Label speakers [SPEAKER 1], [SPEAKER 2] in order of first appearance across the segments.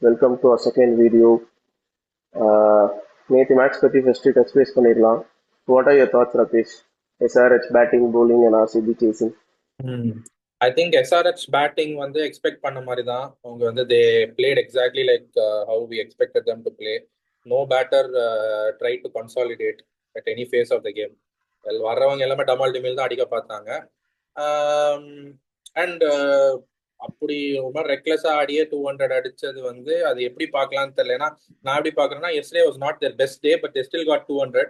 [SPEAKER 1] Welcome to our second video. நேற்று match பற்றி first touch base பண்ணிடலாம். What are your thoughts Rakesh? SRH batting bowling and RCB chasing.
[SPEAKER 2] I think SRH batting வந்து expect பண்ண மாதிரி தான். அவங்க வந்து they played exactly like how we expected them to play. No batter try to consolidate at any phase of the game. வர்றவங்க எல்லாமே டமால் டிமில் தான் அடிக்க பார்த்தாங்க. அண்ட் அப்படி ரொம்ப ரெக்லெஸ்ஸா ஆடியே 200 அடிச்சது வந்து அது எப்படி பார்க்கலாம்னு தெரியல. ஏன்னா நான் எப்படி பாக்குறேன்னா yesterday was not their best day, but they still got 200.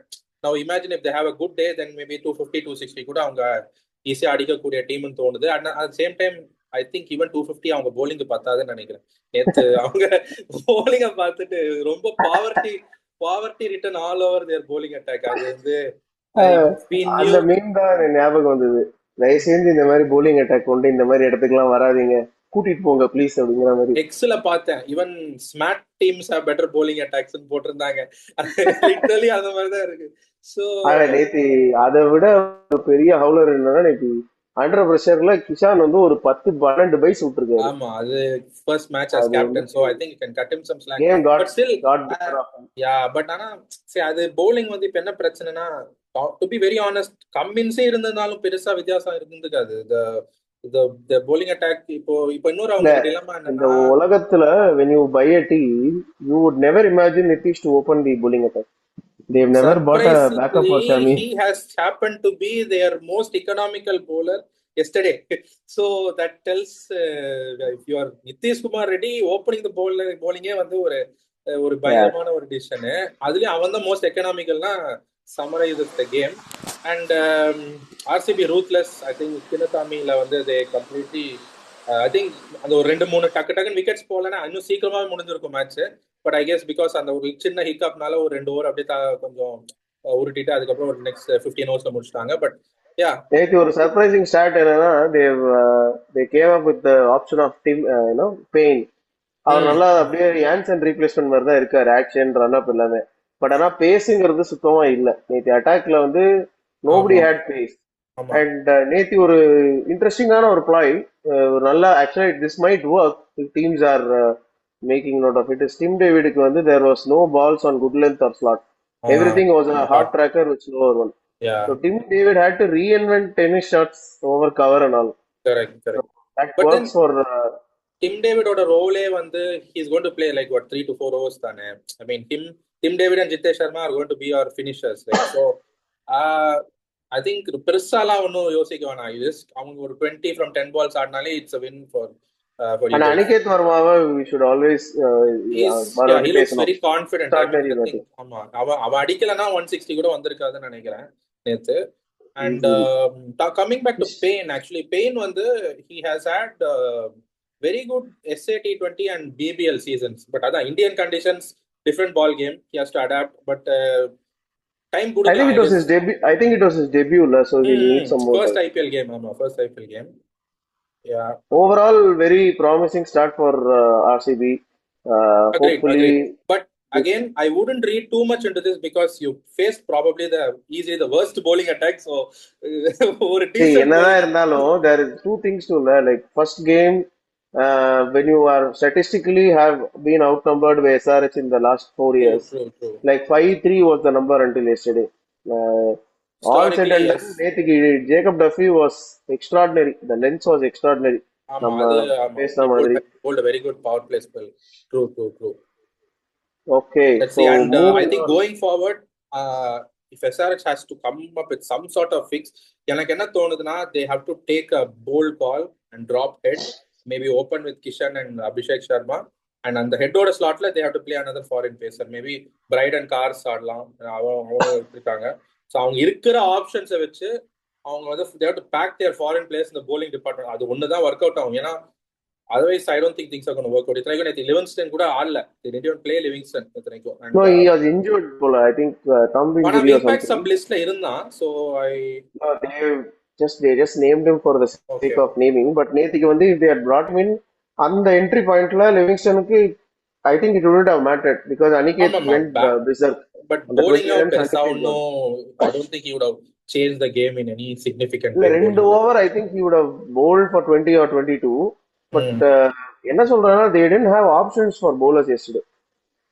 [SPEAKER 2] Now imagine if they have a good day then maybe 250 260 கூட அவங்க ஈஸியா அடிக்கக்கூடிய டீம்னு தோணுது. At same time I think even 250 அவங்க போலிங் பார்த்தாதுன்னு நினைக்கிறேன். நேற்று அவங்க போலிங்க பார்த்துட்டு ரொம்ப poverty ridden all over their bowling attack. அது வந்து
[SPEAKER 1] அந்த மீம் தான் ஞாபகம் வந்தது. தயவு செஞ்சு இந்த மாதிரி போலிங் அட்டாக் கொண்டு இந்த மாதிரி இடத்துக்குலாம் வராதீங்க, கூட்டிட்டு போங்க ப்ளீஸ் அப்படிங்கிற மாதிரி.
[SPEAKER 2] எக்ஸ்ல பார்த்தேன், even smart teams have better bowling attacks போட்டிருந்தாங்க. லிட்டரலி அந்த மாதிரி தான் இருக்கு. சோ
[SPEAKER 1] நேத்தி அதை விட ஒரு பெரிய ஹவுலர் என்னன்னா, நேத்தி அண்டர் பிரஷர்ல கிஷான் வந்து ஒரு 10-12 பைஸ் விட்டுருக்காரு.
[SPEAKER 2] ஆமா, அது first match as captain, so I think you can cut him some slack. But still yeah, but ஆனா அது bowling வந்து இப்ப என்ன பிரச்சனைனா, to be very honest, கம்மின்ஸே இருந்ததாலும் பெருசா வித்தியாசம் இருந்துக்காது. the bowling attack இப்போ இன்னொரு அவங்க டிலமா
[SPEAKER 1] என்னன்னா, இந்த உலகத்துல when you buy a team you would never imagine Nitish to open the bowling attack. They've never bought a backup for Shami.
[SPEAKER 2] He has happened to be their most economical bowler yesterday. So that tells if you are Nitish Kumar Reddy opening the bowling வந்து ஒரு பயங்கரமான ஒரு decision. அதுலயும் அவன் தான் most எக்கனாமிக்கல்னா summarizes the game. And RCB ruthless. I think Kinatamiல வந்து they completely I think அந்த ஒரு 2-3 டக்கு விக்கெட்ஸ் போலனா இன்னும் சீக்கிரமாவே முடிஞ்சிருக்கும் match. But I guess because அந்த ஒரு சின்ன ஹிக்கப்னால ஒரு 2 ஓவர் அப்படியே கொஞ்சம் உருட்டிட்டு அதுக்கப்புறம் ஒரு நெக்ஸ்ட் 15 ஓவர்ஸ்ல முடிச்சிட்டாங்க. பட் யா,
[SPEAKER 1] நேத்து ஒரு சர்ப்ரைசிங் ஸ்டார்ட் என்னன்னா, they came up with the option of team Payne. அவர் நல்லா அப்படியே யான்சன் ரீப்ளேஸ்மெண்ட் மாதிரி தான் இருக்காரு, ஆக்ஷன் ரன் அப் எல்லாமே. பட் ஆனா பேஸுங்கிறது சுத்தமா இல்ல. நேத்து அட்டாக்ல வந்து நோபடி ஹேட் பேஸ். அண்ட் நேத்தி ஒரு இன்ட்ரெஸ்டிங்கான ஒரு பிளாய், ஒரு நல்ல actually this might work teams are making note of it. Tim டேவிடுக்கு வந்து there was no balls on good length or slot. Everything was a hard tracker with slower one. So Tim David had to reinvent tennis shots over cover and all.
[SPEAKER 2] Correct.
[SPEAKER 1] So that but works for
[SPEAKER 2] Tim David oda role வந்து he's going to play like what 3 to 4 overs தானே. I mean Tim David and Jitesh Sharma are going to be our finishers, right? So I think பெருசாலாம் ஒன்னும் யோசிக்க வேணாம். அவங்க ஒரு 20 from 10 balls ஆடினாலே it's a win for
[SPEAKER 1] and Aniket Verma we should always
[SPEAKER 2] he looks very confident. ஆமா, அவ அடிக்கலனா 160 கூட வந்திருக்காதுன்னு நினைக்கிறேன் நேத்து. And coming back to Payne, actually Payne வந்து he has had very good SA T20 and BBL seasons, but அதான் Indian conditions, different ball game, he has to adapt. But time good.
[SPEAKER 1] I think it was his debut. I think it was his debut, so he needs some more.
[SPEAKER 2] First IPL game, first IPL game. Yeah.
[SPEAKER 1] Overall, very promising start for RCB. Hopefully,
[SPEAKER 2] but again, I wouldn't read too much into this because you faced probably easily the worst bowling attack. So,
[SPEAKER 1] there is two things to learn. Like first game, when you are statistically have been outnumbered by SRH in the last 4 years.
[SPEAKER 2] True.
[SPEAKER 1] Like 5-3 was the number until yesterday. All said and done, Jacob Duffy was extraordinary. The lens was extraordinary.
[SPEAKER 2] Hold a very good power play spell. True.
[SPEAKER 1] Okay.
[SPEAKER 2] Let's see. And I think going forward, if SRH has to come up with some sort of fix, எனக்கு என்ன தோணுதுன்னா they have to take a bold call and drop head. Maybe open with Kishan and Abhishek Sharma. And on the head order slotla they have to play another foreign pacer. Maybe Bryden Cars ஆடலாம். அவங்க இருக்காங்க. So அவங்க இருக்கிற ஆப்ஷன்ஸை வச்சு அவங்க வந்து they have to pack their foreign players in the bowling department. அது ஒன்று தான் ஒர்க் அவுட் ஆகும். ஏன்னா otherwise I don't think things are going to work out. இத்தனைக்கும் நேற்று Livingston கூட ஆடல. They didn't even play Livingston இத்தனைக்கும்.
[SPEAKER 1] No, he was injured போல. I think thumb injury or something.
[SPEAKER 2] Sub listல இருந்தான். So
[SPEAKER 1] they just named him for the sake of naming. But நேத்திக்கு வந்து if they had brought him in அந்த entry pointல Livingstonக்கு I think it wouldn't have mattered because Aniket went berserk.
[SPEAKER 2] But bowling out no, I don't think he would have changed the game in any significant way.
[SPEAKER 1] Over I think he would have bowled for 20 or 22. But என்ன சொல்றேன்னா they didn't have options for bowlers yesterday.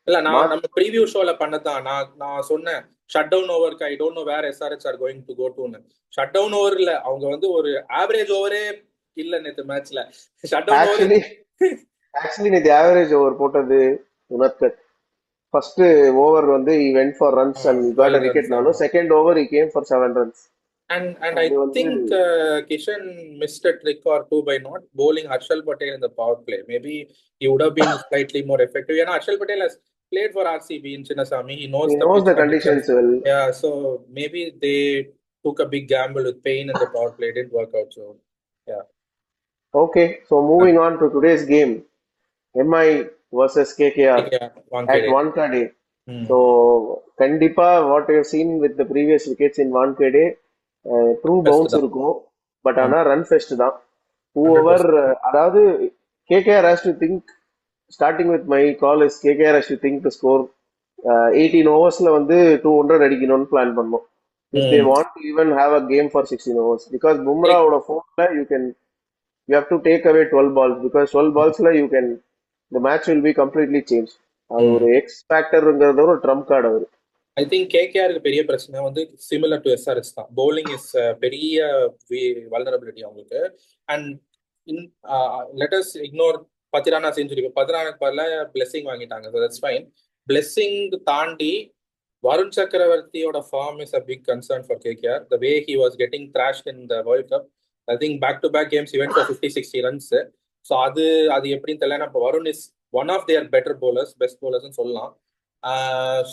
[SPEAKER 2] இல்ல நான்
[SPEAKER 1] மாத்
[SPEAKER 2] நம்ம preview ஷோல பண்ணதான் நான் சொன்னேன் shut down ஓவருக்கு I don't know where SRH are going to go டுன்னு. ஷட் டவுன் ஓவர்ல அவங்க வந்து ஒரு ஆவரேஜ் ஓவரே இல்ல நேத்து மேட்ச்ல. Shut down over
[SPEAKER 1] actually actually நேற்று ஆவரேஜ் ஓவர் போட்டது உனத்கட். ஃபர்ஸ்ட் ஓவர் வந்து he went for runs and he got
[SPEAKER 2] 12
[SPEAKER 1] a wicket.
[SPEAKER 2] Runs.
[SPEAKER 1] நானும் second over he came for 7 runs.
[SPEAKER 2] And I
[SPEAKER 1] அது வந்து
[SPEAKER 2] think Kishan missed a trick or two by not bowling Harshal Patel in the power play. Maybe he would have been slightly more effective. You know, Harshal Patel has played for RCB in Chinnaswamy. He knows
[SPEAKER 1] he
[SPEAKER 2] the
[SPEAKER 1] knows
[SPEAKER 2] pitch
[SPEAKER 1] the
[SPEAKER 2] conditions.
[SPEAKER 1] conditions well.
[SPEAKER 2] Yeah, so maybe they took a big gamble with Payne in the power play. It didn't work out. So, yeah.
[SPEAKER 1] Okay, so moving on to today's game, MI versus KKR
[SPEAKER 2] Yeah,
[SPEAKER 1] at
[SPEAKER 2] Wankhede.
[SPEAKER 1] Wankhede.
[SPEAKER 2] Hmm.
[SPEAKER 1] So கண்டிப்பா what you have seen with the previous wickets in Wankhede, true
[SPEAKER 2] Best
[SPEAKER 1] bounce
[SPEAKER 2] தான்.
[SPEAKER 1] இருக்கும். But
[SPEAKER 2] Hmm.
[SPEAKER 1] ஆனா run fest தான். whoever
[SPEAKER 2] 100%.
[SPEAKER 1] அதாவது KKR has to think, starting with my call is KKR has to think to score 18 ஓவர்ஸ்ல வந்து 200 அடிக்கணும்னு plan பண்ணோம். if they
[SPEAKER 2] Hmm.
[SPEAKER 1] want to even have a game for 16 overs, because
[SPEAKER 2] Like,
[SPEAKER 1] பும்ராவோட ஃபோர்ல you have to take away 12 balls, because 12
[SPEAKER 2] hmm.
[SPEAKER 1] balls the match will be completely changed. அது
[SPEAKER 2] Hmm.
[SPEAKER 1] ஒரு X ஃபேக்டர்ங்கிறத ஒரு trump card அவர்.
[SPEAKER 2] I think கேகேஆருக்கு பெரிய பிரச்சனை வந்து சிமிலர் டு எஸ்ஆர்எஸ் தான். bowling இஸ் பெரிய வல்னரபிலிட்டி அவங்களுக்கு. And in let's ignore Pathirana century. பத்திரானாக்கு பதிலாக பிளெஸிங் வாங்கிட்டாங்க. So that's fine. பிளெஸிங் தாண்டி வருண் சக்கரவர்த்தியோட form is a big concern for KKR. The way he was getting thrashed in the world cup. I think back to back games he went for 50-60 runs. So அது அது எப்படின்னு தெரியல. இப்போ Varun is one of their better bowlers, best bowlers சொல்லலாம்.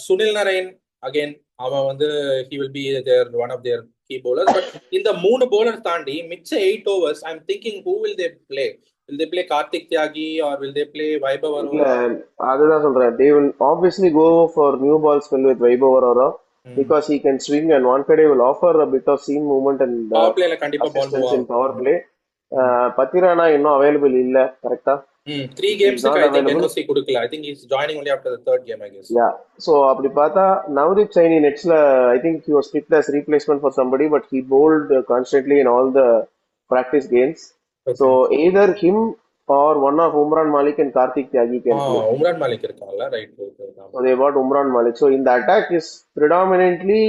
[SPEAKER 2] Sunil Naren again அவன் வந்து he will be their one of their key bowlers. But இந்த 3 bowlers தாண்டி மிச்ச 8 overs I'm thinking who will they play? Will they play Karthik Tyagi or will they play Vaibhav
[SPEAKER 1] இல்ல,
[SPEAKER 2] Arora?
[SPEAKER 1] அதுதான் சொல்றேன். they will obviously go for new ball spell with Vaibhav Arora,
[SPEAKER 2] Hmm.
[SPEAKER 1] because he can swing and Wankhede will offer a bit of seam movement and
[SPEAKER 2] Power playல கண்டிப்பா ball move
[SPEAKER 1] assistance in
[SPEAKER 2] ஆகும்.
[SPEAKER 1] power play.
[SPEAKER 2] Hmm.
[SPEAKER 1] Pathirana இன்னும் available இல்ல, கரெக்டா?
[SPEAKER 2] 3
[SPEAKER 1] he is
[SPEAKER 2] கேம்ஸ்க்கு
[SPEAKER 1] not
[SPEAKER 2] I think
[SPEAKER 1] available.
[SPEAKER 2] NOC கொடுக்கல. I think he's joining only after the third game I guess.
[SPEAKER 1] Yeah, so அப்படி பார்த்தா Navdeep Saini நெட்ஸ்ல I think he was picked as replacement for somebody, but he bowled constantly in all the practice games. So
[SPEAKER 2] Okay.
[SPEAKER 1] either him or one of Umran Malik and Karthik Tyagi can play.
[SPEAKER 2] Umran Malik இருக்காங்கல்ல, right.
[SPEAKER 1] So they bought Umran Malik. So in the attack is predominantly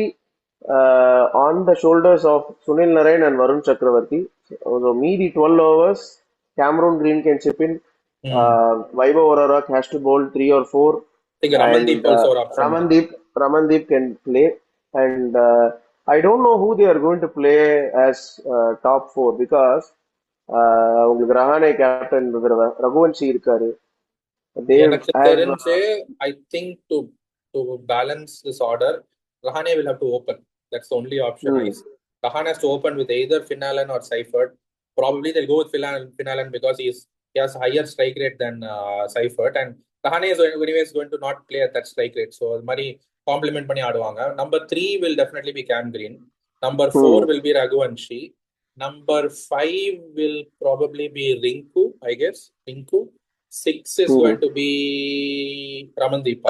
[SPEAKER 1] on the shoulders of Sunil Narain and Varun Chakravarti. So meedi 12 overs, Cameron Green can chip in. Vaibhav Arora has to bowl 3 or 4,
[SPEAKER 2] I think Ramandeep
[SPEAKER 1] and
[SPEAKER 2] also ஒரு option தான்.
[SPEAKER 1] Ramandeep can play. And I don't know who they are going to play as top 4, because உங்களுக்கு Rahane captain இருக்கிறவ, ரகுவன்ஷி இருக்காரு. They
[SPEAKER 2] எனக்கு
[SPEAKER 1] have
[SPEAKER 2] தெரிஞ்சு I think to to balance this order Rahane will have to open. That's the only option I see. Rahane has to open with either Finalen or Seifert. Probably they'll go with Finalen because he has higher strike rate than Seifert, and Rahane is anyways going to not play at that strike rate. So அது மாதிரி complement பண்ணி ஆடுவாங்க. Number 3 will definitely be Cam Green. Number 4 will be Raghuvanshi. Number 5 will probably be Rinku, I guess. Rinku. 6 is going to be Ramandeep.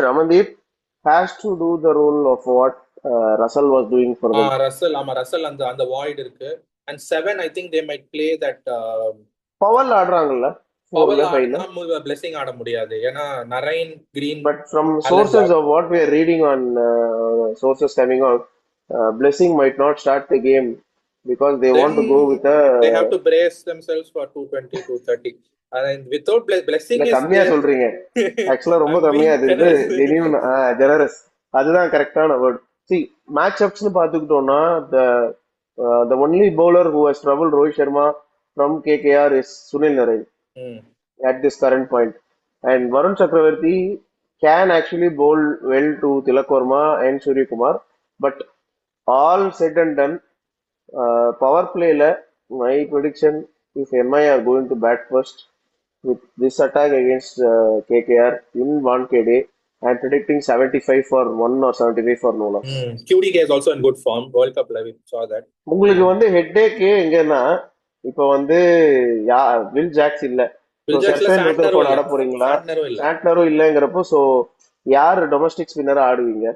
[SPEAKER 1] Ramandeep has to do the role of what Russell was doing for them.
[SPEAKER 2] Russell அந்த void இருக்கு. And 7 I think they might play that
[SPEAKER 1] Powell ஆடுறாங்கல்ல,
[SPEAKER 2] Powell
[SPEAKER 1] 4ல 5ல.
[SPEAKER 2] ஆடுனா Blessing ஆட முடியாது. ஏன்னா Narine Green
[SPEAKER 1] But from sources of what we are reading on sources coming out, Blessing might not start the game because they want to go with
[SPEAKER 2] they have to brace themselves for 220 230. And without blessing
[SPEAKER 1] இல்ல
[SPEAKER 2] is
[SPEAKER 1] கம்மியா
[SPEAKER 2] there.
[SPEAKER 1] சொல்றீங்க, ஆக்சுவலா ரொம்ப
[SPEAKER 2] I'm
[SPEAKER 1] கம்மியா.
[SPEAKER 2] being
[SPEAKER 1] அது
[SPEAKER 2] generous.
[SPEAKER 1] Genuine generous, அதுதான் கரெக்டான word. See match அப்ஸ்னு பாத்துக்கிட்டோம்னா, the only bowler who has troubled Rohit Sharma from KKR is Sunil Narain at this current point. And Varun Chakravarti can actually bowl well to Tilak Verma and Surya Kumar. But all said and done, power play la, my prediction, if MI are going to bat first with this attack against KKR in 1KD, I'm predicting 75 for 1 or 75 for no loss.
[SPEAKER 2] QDK is also in good form. World Cup we saw that.
[SPEAKER 1] உங்களுக்கு வந்து headache எங்கன்னா, இப்போ வந்து will Jacks இல்ல, ஆட போறீங்களா? சாண்ட்னரும் இல்லங்கிறப்போ, so யார் domestic ஸ்பின்னரா ஆடுவீங்க?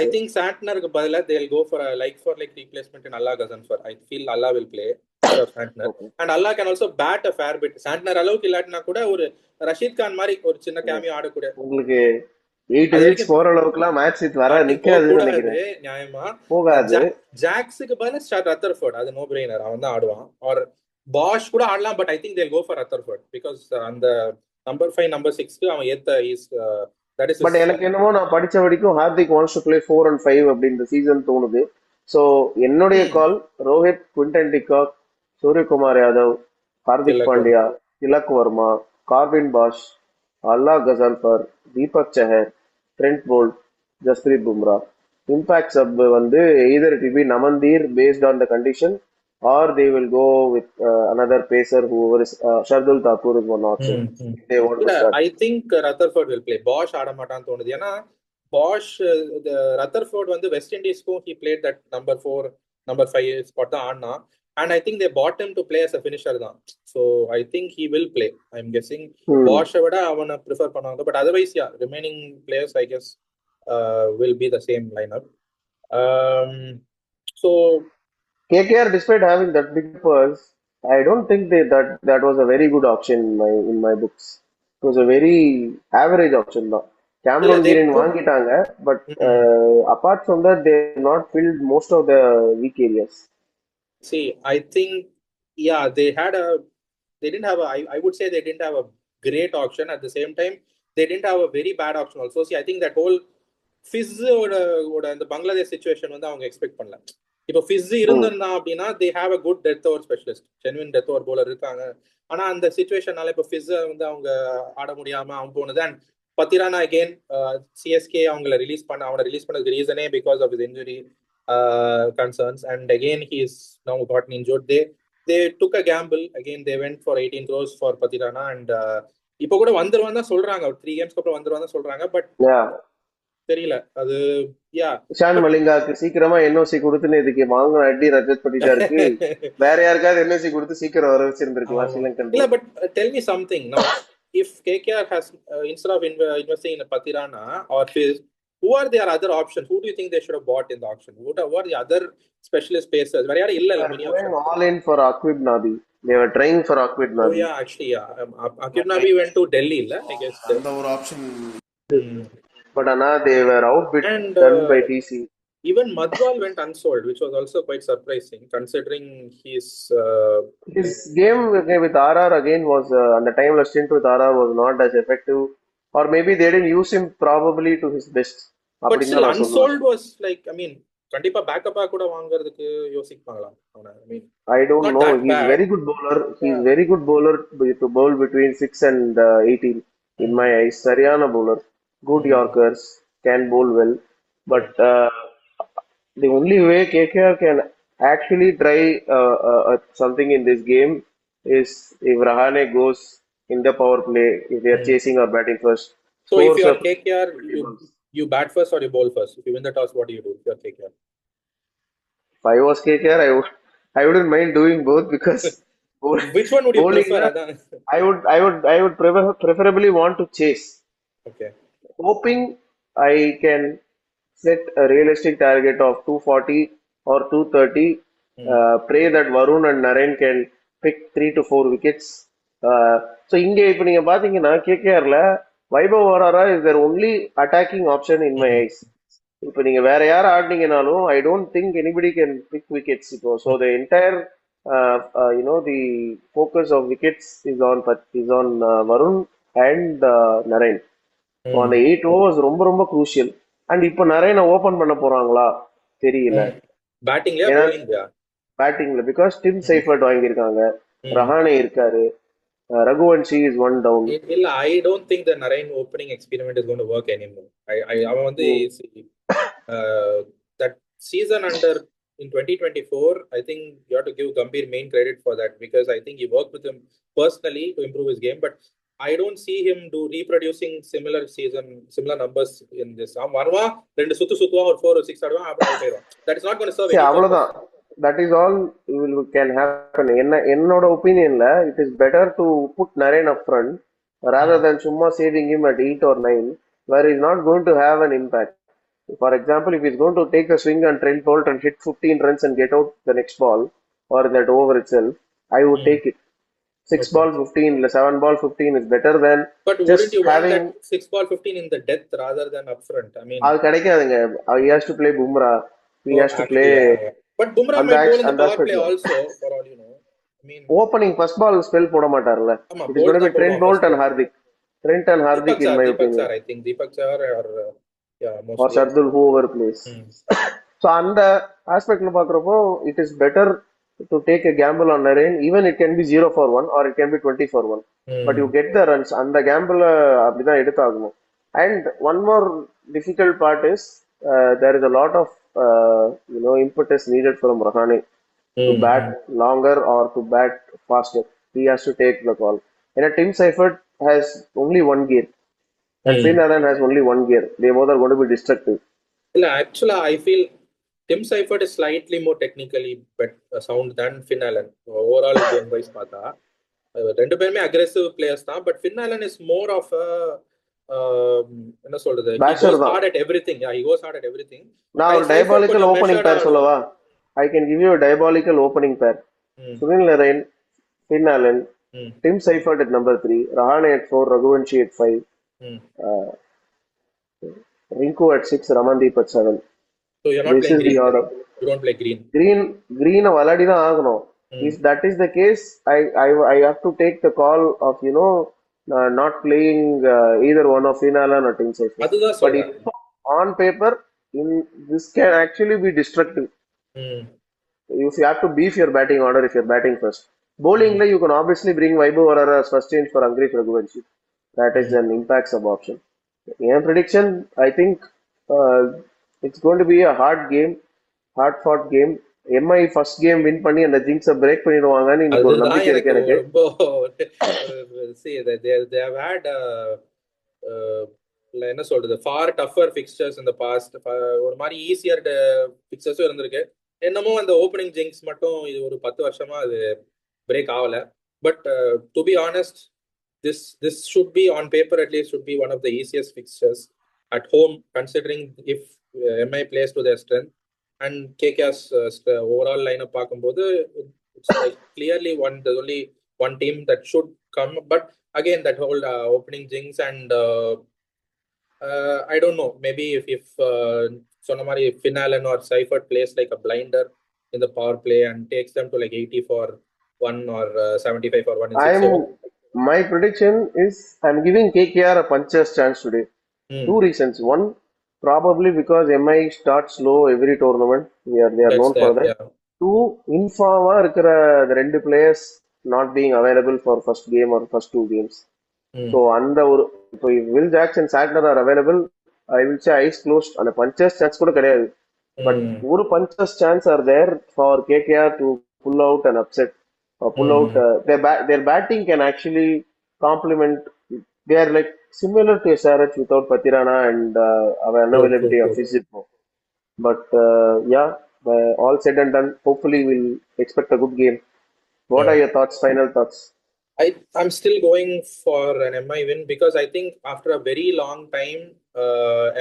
[SPEAKER 2] I think சாண்ட்னருக்கு பதிலா they'll go for a like for like replacement in Allah Ghazanfar. I feel Allah will play. instead of Santner.
[SPEAKER 1] Okay.
[SPEAKER 2] And Allah can also bat a fair bit. Santner அளவுக்கு இல்லாட்டினா கூட ஒரு ரஷீத் கான் மாதிரி ஒரு சின்ன cameo ஆடக்கூடிய,
[SPEAKER 1] உங்களுக்கு 8
[SPEAKER 2] அது
[SPEAKER 1] விக்கெட்ஸ்
[SPEAKER 2] வரைக்கும்
[SPEAKER 1] போற அளவுக்குலாம் மேட்ச் இது வர
[SPEAKER 2] தாண்டி போக
[SPEAKER 1] நிக்காதுன்னு
[SPEAKER 2] கூடாது
[SPEAKER 1] நினைக்கிறேன்.
[SPEAKER 2] நியாயமா.
[SPEAKER 1] போகாது.
[SPEAKER 2] ஜாக்ஸுக்கு பதிலா ஸ்டார்ட் ரத்தர்ஃபோர்ட், அது நோ பிரெய்னர், அவன் தான் ஆடுவான். ஆர் பாஷ் கூட ஆடலாம், but I think they'll go for Rutherford because அந்த நம்பர் 5 நம்பர் 6க்கு அவன் ஏத்த இஸ் தட் இஸ்
[SPEAKER 1] பட் எனக்கு என்னமோ நான் படிச்ச வரைக்கும் Hardik wants to play 4 and 5 அப்படின்ற சீசன் தோணுது. ஸோ என்னுடைய call Rohit, Quinton de Kock, Suryakumar Yadav, Hardik Pandya, Tilak Varma, Corbin Bosch, Allah Ghazanfar, Deepak Chahar, Trent Boult, Jasprit Bumrah. Impact sub வந்து either it will be Naman Dhir based on the condition or they will go with another pacer whoever is Shardul Thakur is one option if they want to start.
[SPEAKER 2] I think Rutherford will play. Bosch ஆட மாட்டான்னு தோணுது. ஏன்னா Bosch Rutherford வந்து west இண்டீஸ்க்கும் he played that number 4 number 5 spot தான் ஆடினா. And I think they bought him to play as a finisher தான். So I think he will play. I'm guessing Bosch விட அவனை prefer பண்ணுவாங்க. But otherwise yeah, remaining players I guess will be the same lineup. So
[SPEAKER 1] KKR, despite having that big purse, I don't think that was a very good option in my books. It was a very average option தான். Cameron Green வாங்கிட்டாங்க, but apart from that they have not filled most of the weak areas.
[SPEAKER 2] See, I think yeah, they didn't have I would say they didn't have a great auction. At the same time they didn't have a very bad auction also. See, I think that whole Fizz ஓட அந்த Bangladesh situation வந்து அவங்க expect பண்ணல. இப்போ ஃபிஸ் இருந்தா அப்படின்னா தே have a good death over specialist, genuine death over bowler இருக்காங்க. ஆனா அந்த சிச்சுவேஷனால இப்போ ஃபிஸ் வந்து அவங்க ஆட முடியாம அவங்க போனது. அண்ட் பத்திரானா அகெயின் சிஎஸ்கே அவங்களை அவனை ரிலீஸ் பண்ணதுக்கு ரீசனே because of is injury concerns. And again he is now gotten injured. They took a gamble again. They went for 18 crores for Pathirana. And இப்போ கூட வந்துருவான் தான் சொல்றாங்க, 3 games அப்புறம் வந்துருவான் தான் சொல்றாங்க. பட் தெரியல அது.
[SPEAKER 1] இஷான் மலிங்காக்கு சீக்கிரமா என்ஓசி கொடுத்துன்னு இதுக்கு வாங்க அடி ரஜத் பண்ணிட்டாருக்கு. வேற யாருக்காவது என்ஓசி கொடுத்து சீக்கிரம் வர வச்சிருந்திருக்கலாம் ஸ்ரீலங்கன்.
[SPEAKER 2] இல்ல, பட் டெல் மீ சம்திங் நவ. If KKR has instead of investing in Patirana or Fizz, who are their other options? Who do you think they should have bought in the auction? What are the other specialist pacers? Where yaar illa mini option.
[SPEAKER 1] All in for Aqib Nabi. They were trying for Aqib Nabi.
[SPEAKER 2] Oh yeah, actually yeah. Aqib Nabi went to Delhi illa, I guess.
[SPEAKER 3] And our option.
[SPEAKER 1] But Anna, they were outbid done by DC.
[SPEAKER 2] Even Madhwal went unsold, which was also quite surprising considering his
[SPEAKER 1] game with RR again was on the time stint with RR was not as effective, or maybe they didn't use him probably to his best.
[SPEAKER 2] But still unsold was like, I mean, kandipa backup கூட வாங்குறதுக்கு யோசிப்பாங்களா அவன? I mean,
[SPEAKER 1] I don't know. He's very good bowler. He's very good bowler to bowl between 6 and 18 in my eyes. Sariyana bowler, good Yorkers, can bowl well, but the only way KKR can actually try something in this game is if Rahane goes in the power play, if they are chasing or batting first.
[SPEAKER 2] So if you are KKR, you bat first or you bowl first? If you win the toss, what do you do if you are KKR?
[SPEAKER 1] If I was KKR, I wouldn't mind doing both because
[SPEAKER 2] which one would you prefer?
[SPEAKER 1] I would preferably want to chase.
[SPEAKER 2] Okay.
[SPEAKER 1] Hoping I can set a realistic target of 240 or 230. Pray that Varun and Naren can pick 3 to 4 wickets. So இங்க இப்போ நீங்க பாத்தீங்கன்னா கேகேஆர்ல Vaibhav Arora is their only attacking option in my eyes. இப்போ நீங்க வேற யார ஆடுனீங்கனாலும் I don't think anybody can pick wickets இப்போ. So the entire the focus of wickets is on Varun and Naren. அந்த 8 overs ரொம்ப ரொம்ப crucial. அண்ட் இப்போ நரேனை ஓபன் பண்ண போறாங்களா தெரியல. பேட்டிங்ல பிகாஸ் டிம் சைஃபர்ட் வாங்கியிருக்காங்க, ரஹானே இருக்காரு, ரகுவன்ஷி இஸ் ஒன் டவுன்.
[SPEAKER 2] இல்ல, I don't think the Narine opening experiment is going to work anymore. அவன் வந்து that season under in 2024, I think you have to give Gambhir main credit for that because I think he worked with him personally to improve his game, but I don't see him reproducing similar numbers in this. Varma rendu சுத்துவா ஒரு 4 or 6 ஆடுவான், அப்புறம் out ஆயிடும். That is not going to serve any
[SPEAKER 1] அவ்வளவுதான். That is all can happen. என்னோட ஒபினியன்ல it is better to put Naren up front rather than சும்மா saving him at 8 or 9 where he is not going to have an impact. For example, if he is going to take a swing and Trent Bolt and hit 15 runs and get out the next ball, or that over itself, I would
[SPEAKER 2] Mm.
[SPEAKER 1] take it. 6
[SPEAKER 2] Okay.
[SPEAKER 1] ball 15, 7 ball 15 is better than
[SPEAKER 2] But
[SPEAKER 1] just
[SPEAKER 2] wouldn't you want
[SPEAKER 1] having.
[SPEAKER 2] that 6 ball 15 in the depth rather than upfront? I mean,
[SPEAKER 1] அது கிடைக்காதுங்க. He has to play Bumrah. He
[SPEAKER 2] oh,
[SPEAKER 1] has to play
[SPEAKER 2] actually, yeah. But Bumrah
[SPEAKER 1] அந்த
[SPEAKER 2] might bowl in the
[SPEAKER 1] அந்த
[SPEAKER 2] power play
[SPEAKER 1] aspectல.
[SPEAKER 2] also, for all you know. I mean,
[SPEAKER 1] opening first ball spell போட மாட்டார்ல.
[SPEAKER 2] ஆமா,
[SPEAKER 1] It is going
[SPEAKER 2] bold
[SPEAKER 1] to be
[SPEAKER 2] தான்
[SPEAKER 1] Trent
[SPEAKER 2] போடுவான்
[SPEAKER 1] Bolt
[SPEAKER 2] first.
[SPEAKER 1] and Hardik. Trent and Hardik in my
[SPEAKER 2] Deepak
[SPEAKER 1] opinion.
[SPEAKER 2] Char, I think. Deepak Char or, yeah,
[SPEAKER 1] Or
[SPEAKER 2] mostly.
[SPEAKER 1] Shardul, whoever plays.
[SPEAKER 2] Mm.
[SPEAKER 1] So அந்த ஆஸ்பெக்ட்ல பாக்குறப்போ it is better to take a gamble on Narain. Even it can be 0 for 1 or it can be 20 for 1. But you
[SPEAKER 2] Mm.
[SPEAKER 1] get the runs. அந்த gamble அப்படிதான் எடுத்தாகணும். And one more difficult part is there is a lot of impetus needed from Rahane to bat
[SPEAKER 2] Mm.
[SPEAKER 1] longer or to bat faster. He has to take the call. And Tim Seifert has only one gear, and Finn
[SPEAKER 2] Mm.
[SPEAKER 1] Allen has only one gear. They both are going to be destructive.
[SPEAKER 2] Actually, I feel Tim Seifert is slightly more technically sound than Finn Allen. Overall game wise பார்த்தா ரெண்டு பேருமே aggressive players தான், but Finn Allen is more of a என்ன சொல்றது, he
[SPEAKER 1] Basher
[SPEAKER 2] goes
[SPEAKER 1] தான்.
[SPEAKER 2] hard at everything. Yeah, he goes hard at everything.
[SPEAKER 1] நான்
[SPEAKER 2] While
[SPEAKER 1] ஒரு
[SPEAKER 2] Seifert
[SPEAKER 1] diabolical
[SPEAKER 2] கொஞ்சம்
[SPEAKER 1] opening
[SPEAKER 2] measured
[SPEAKER 1] pair
[SPEAKER 2] ஆடுவான்.
[SPEAKER 1] சொல்லவா? I can give you a diabolical opening pair.
[SPEAKER 2] Mm.
[SPEAKER 1] Sunil Narine, Finn Allen,
[SPEAKER 2] Mm.
[SPEAKER 1] Tim Seifert at number 3, Rahane at 4, Raghuvanshi at 5,
[SPEAKER 2] Mm.
[SPEAKER 1] uh, Rinku at 6, Ramandeep at 7.
[SPEAKER 2] So you're not
[SPEAKER 1] This
[SPEAKER 2] playing
[SPEAKER 1] is the
[SPEAKER 2] green then.
[SPEAKER 1] order.
[SPEAKER 2] You don't play green.
[SPEAKER 1] Green விளையாடி தான் ஆகணும்.
[SPEAKER 2] Mm.
[SPEAKER 1] If that is the case, I have to take the call of not playing either one of Finn Allen or Tim Seifert.
[SPEAKER 2] அதுதான்
[SPEAKER 1] But
[SPEAKER 2] சொல்றேன்.
[SPEAKER 1] if on paper, this can actually be destructive.
[SPEAKER 2] Mm.
[SPEAKER 1] If you have to beef your batting order if you're batting first. Bowling, you can obviously bring Vaibhav Arara as first change for Angrish Raghuvanshi. That is an impact sub option. In prediction, I think it's going to be a hard game, hard fought game. MI first game win பண்ணி அந்த ஜிங்ஸை break பண்ணிடுவாங்கன்னு இன்னைக்கு ஒரு
[SPEAKER 2] அதுதான்
[SPEAKER 1] நம்பிக்கை
[SPEAKER 2] எனக்கு
[SPEAKER 1] இருக்கு எனக்கு.
[SPEAKER 2] ரொம்ப see they have had என்ன சொல்றது far tougher fixtures in the past. ஒரு மாதிரி ஈஸியர் ஃபிக்சர்ஸும் இருந்திருக்கு. என்னமோ அந்த ஓப்பனிங் ஜிங்ஸ் மட்டும் இது ஒரு 10 வருஷமா அது பிரேக் ஆகல. But to be honest, this should be on paper at least should be one of the easiest fixtures at home, considering if MI plays to their strength and KKR's overall lineup பார்க்கும்போது it's like clearly there's only one team that should come. But again, that whole opening jinx and I don't know, maybe if சொன்ன மாதிரி Finn Allen or Seifert plays like a blinder in the power play and takes them to like 80 for 1 or 75 for 1 in 6 overs.
[SPEAKER 1] My prediction is I'm giving KKR a puncher's chance today. Two reasons. One, probably because MI starts slow every tournament. They are known for that.
[SPEAKER 2] Yeah.
[SPEAKER 1] Two, inform இருக்கிற the ரெண்டு players not being available for first game or first 2 games. So அந்த ஒரு இப்போ Will Jackson, Sadler are available, I will say eyes closed. அந்த puncher's chance கூட கிடையாது. But ஒரு puncher's chance are there for KKR to pull out an upset or pull out their batting can actually complement. They are like similar to SRH without Patirana and unavailability of Fizippo. But all said and done, hopefully we'll expect a good game. What are your thoughts? Final thoughts?
[SPEAKER 2] I'm still going for an MI win because I think after a very long time,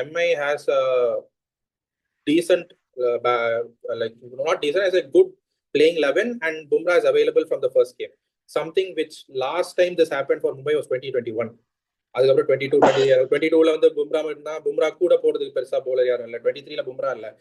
[SPEAKER 2] MI has a decent, like not decent, as a good playing 11, and Bumrah is available from the first game. Something which last time this happened for Mumbai was 2021. அதுக்கப்புறம் 22ல வந்து பும்ரா கூட போடுறதுக்கு பெருசா bowler யாரும் இல்லை. 23ல பும்ரா இல்லை.